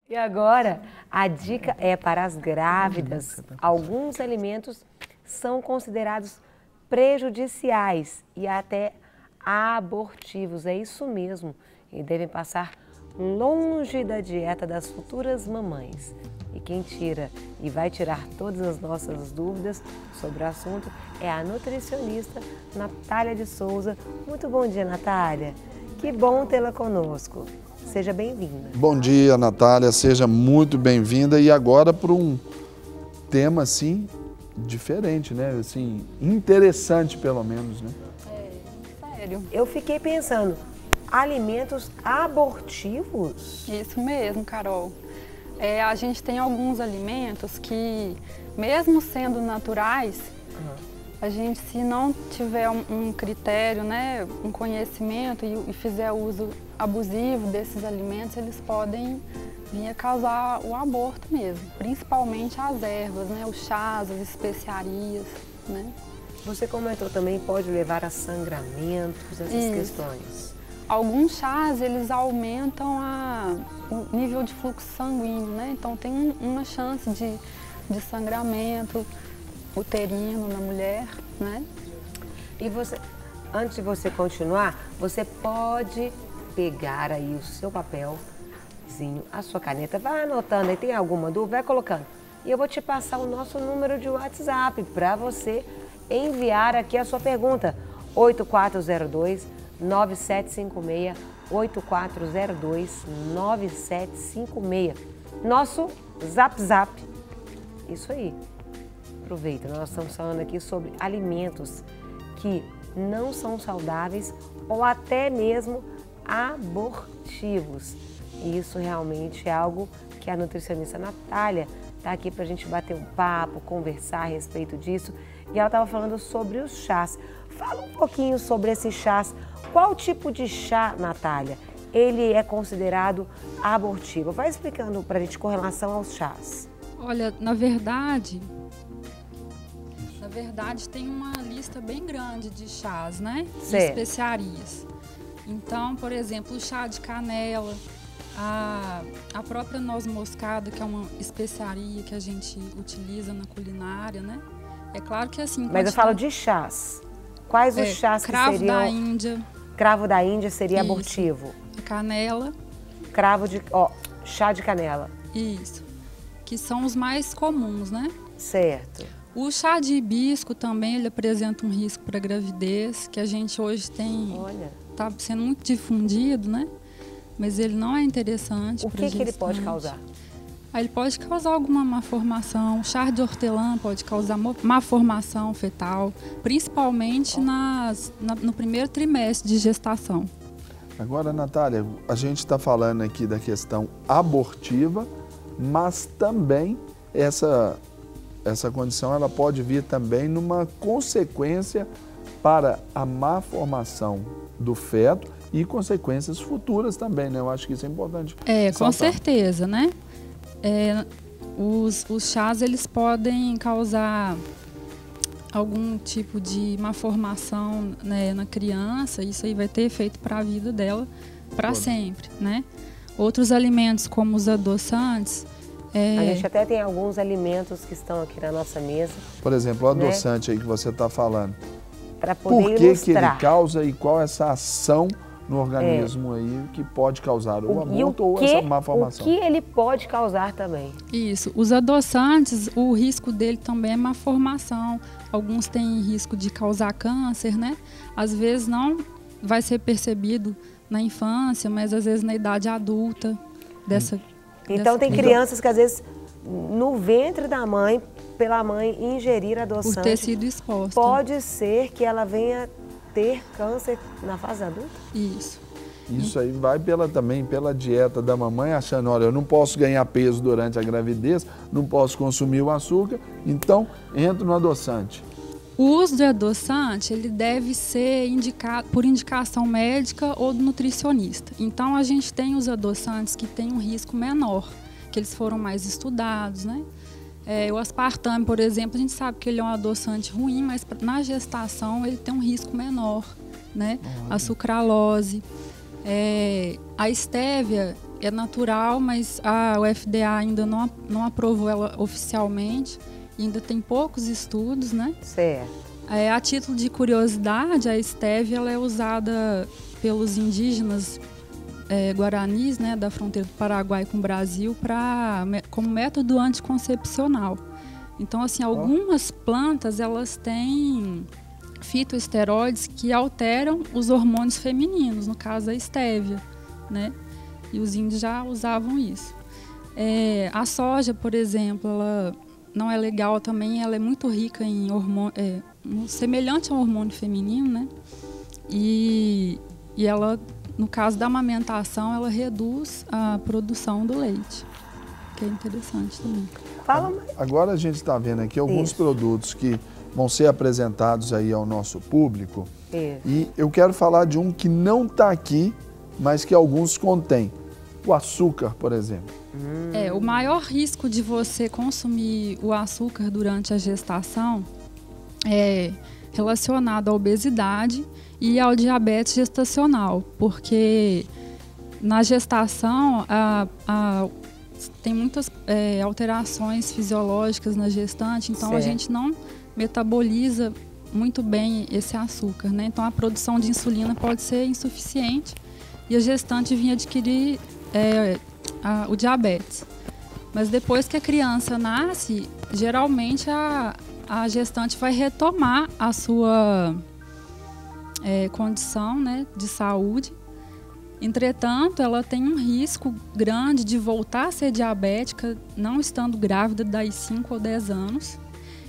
E agora, a dica é para as grávidas. Alguns alimentos são considerados prejudiciais e até abortivos. É isso mesmo. E devem passar longe da dieta das futuras mamães. E quem tira e vai tirar todas as nossas dúvidas sobre o assunto é a nutricionista Natália de Souza. Muito bom dia, Natália. Que bom tê-la conosco. Seja bem-vinda. Bom dia, Natália. Seja muito bem-vinda. E agora para um tema, assim, diferente, né? Assim, interessante, pelo menos, né? Sério. Eu fiquei pensando, alimentos abortivos? Isso mesmo, Carol. A gente tem alguns alimentos que, mesmo sendo naturais, a gente, se não tiver um critério, né, um conhecimento e fizer uso abusivo desses alimentos, eles podem vir a causar o aborto mesmo, principalmente as ervas, né, os chás, as especiarias, né? Você comentou também, pode levar a sangramentos, essas questões. Alguns chás, eles aumentam o nível de fluxo sanguíneo, né? Então tem uma chance de sangramento uterino na mulher, né? E você, antes de você continuar, você pode pegar aí o seu papelzinho, a sua caneta, vai anotando aí, tem alguma dúvida, vai colocando. E eu vou te passar o nosso número de WhatsApp para você enviar aqui a sua pergunta. 8402-9756, 8402-9756. Nosso Zap. Isso aí. Aproveita, nós estamos falando aqui sobre alimentos que não são saudáveis ou até mesmo abortivos. E isso realmente é algo que a nutricionista Natália está aqui para a gente bater um papo, conversar a respeito disso. E ela estava falando sobre os chás. Fala um pouquinho sobre esses chás. Qual tipo de chá, Natália, ele é considerado abortivo? Vai explicando para a gente com relação aos chás. Olha, na verdade tem uma lista bem grande de chás, né? De especiarias. Então, por exemplo, o chá de canela, a própria noz moscada, que é uma especiaria que a gente utiliza na culinária, né? É claro que assim... Mas eu falo de chás. Quais os chás que seriam? Cravo da Índia. Cravo da Índia seria Isso. abortivo. Canela. Chá de canela. Isso. Que são os mais comuns, né? Certo. O chá de hibisco também, ele apresenta um risco para gravidez, que a gente hoje tem... Olha. Está sendo muito difundido, né? Mas ele não é interessante. O que ele pode causar? Ele pode causar alguma má formação. O chá de hortelã pode causar má formação fetal, principalmente no primeiro trimestre de gestação. Agora, Natália, a gente está falando aqui da questão abortiva, mas também essa condição ela pode vir também numa consequência para a má formação do feto e consequências futuras também, né? Eu acho que isso é importante. Com certeza, né? Os chás, eles podem causar algum tipo de má formação, né, na criança. Isso aí vai ter efeito para a vida dela para sempre, né? Outros alimentos, como os adoçantes... A gente até tem alguns alimentos que estão aqui na nossa mesa. Por exemplo, o adoçante aí que você está falando. Para poder ilustrar. Por que ele causa e qual é essa ação no organismo aí que pode causar o aborto ou essa má formação? O que ele pode causar também? Isso. Os adoçantes, o risco dele também é má formação. Alguns têm risco de causar câncer, né? Às vezes não vai ser percebido na infância, mas às vezes na idade adulta Então tem crianças que às vezes no ventre da mãe, pela mãe ingerir adoçante, por ter sido exposta, pode ser que ela venha ter câncer na fase adulta? Isso aí vai também pela dieta da mamãe, achando, olha, eu não posso ganhar peso durante a gravidez, não posso consumir o açúcar, então entro no adoçante. O uso de adoçante, ele deve ser indicado por indicação médica ou do nutricionista. Então, a gente tem os adoçantes que têm um risco menor, que eles foram mais estudados, né? O aspartame, por exemplo, a gente sabe que ele é um adoçante ruim, mas na gestação ele tem um risco menor, né? A sucralose. A estévia, é natural, mas a UFDA ainda não aprovou ela oficialmente. Ainda tem poucos estudos, né? Certo. A título de curiosidade, a estévia ela é usada pelos indígenas guaranis, né, da fronteira do Paraguai com o Brasil, como método anticoncepcional. Então, assim, algumas plantas elas têm fitoesteroides que alteram os hormônios femininos, no caso a estévia, né? E os índios já usavam isso. A soja, por exemplo, ela não é legal também, ela é muito rica em hormônio, semelhante ao hormônio feminino, né? E ela, no caso da amamentação, ela reduz a produção do leite, que é interessante também. Agora a gente está vendo aqui alguns produtos que vão ser apresentados aí ao nosso público. E eu quero falar de um que não está aqui, mas que alguns contêm. O açúcar, por exemplo. O maior risco de você consumir o açúcar durante a gestação é relacionado à obesidade e ao diabetes gestacional, porque na gestação tem muitas alterações fisiológicas na gestante, então a gente não metaboliza muito bem esse açúcar, né? Então a produção de insulina pode ser insuficiente e a gestante vinha adquirir o diabetes. Mas depois que a criança nasce, geralmente a gestante vai retomar a sua condição, né, de saúde. Entretanto, ela tem um risco grande de voltar a ser diabética, não estando grávida daí 5 ou 10 anos.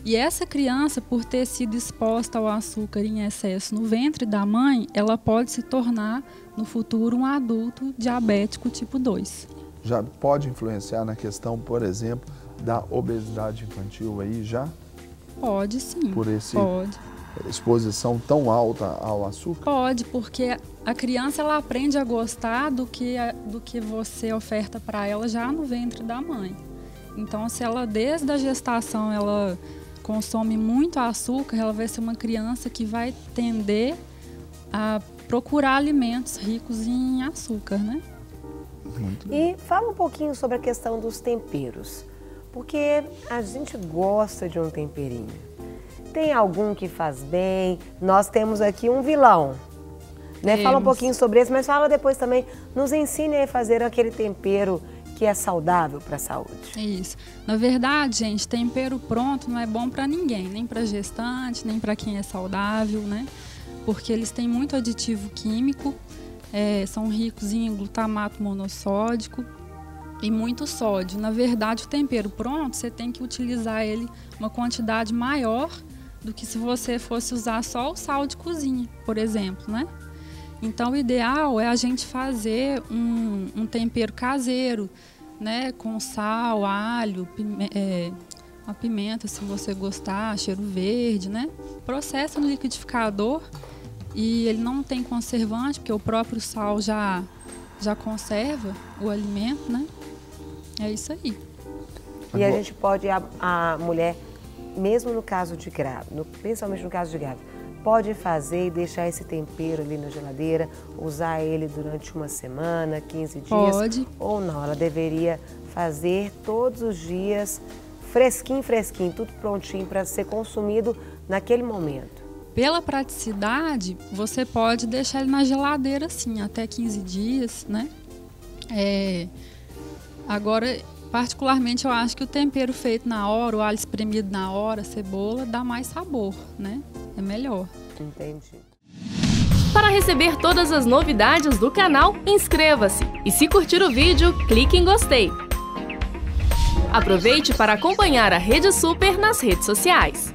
E essa criança, por ter sido exposta ao açúcar em excesso no ventre da mãe, ela pode se tornar, no futuro, um adulto diabético tipo 2. Já pode influenciar na questão, por exemplo, da obesidade infantil aí já? Pode sim, por essa exposição tão alta ao açúcar? Pode, porque a criança ela aprende a gostar do que você oferta para ela já no ventre da mãe. Então, se ela desde a gestação ela consome muito açúcar, ela vai ser uma criança que vai tender a procurar alimentos ricos em açúcar, né? E fala um pouquinho sobre a questão dos temperos, porque a gente gosta de um temperinho. Tem algum que faz bem? Nós temos aqui um vilão, né? Fala um pouquinho sobre esse, mas fala depois também, nos ensine a fazer aquele tempero que é saudável para a saúde. Isso. Na verdade, gente, tempero pronto não é bom para ninguém, nem para gestante, nem para quem é saudável, né? Porque eles têm muito aditivo químico, são ricos em glutamato monossódico e muito sódio. Na verdade, o tempero pronto, você tem que utilizar ele uma quantidade maior do que se você fosse usar só o sal de cozinha, por exemplo, né? Então, o ideal é a gente fazer um tempero caseiro, né? Com sal, alho, uma pimenta, se você gostar, cheiro verde, né? Processa no liquidificador e ele não tem conservante, porque o próprio sal já conserva o alimento, né? É isso aí. E a gente pode, a mulher, mesmo no caso de grávida, principalmente no caso de grávida, pode fazer e deixar esse tempero ali na geladeira, usar ele durante uma semana, 15 dias? Pode. Ou não, ela deveria fazer todos os dias, fresquinho, tudo prontinho para ser consumido naquele momento? Pela praticidade, você pode deixar ele na geladeira, assim, até 15 dias, né? Agora, particularmente, eu acho que o tempero feito na hora, o alho espremido na hora, a cebola, dá mais sabor, né? É melhor. Entendi. Para receber todas as novidades do canal, inscreva-se. E se curtir o vídeo, clique em gostei. Aproveite para acompanhar a Rede Super nas redes sociais.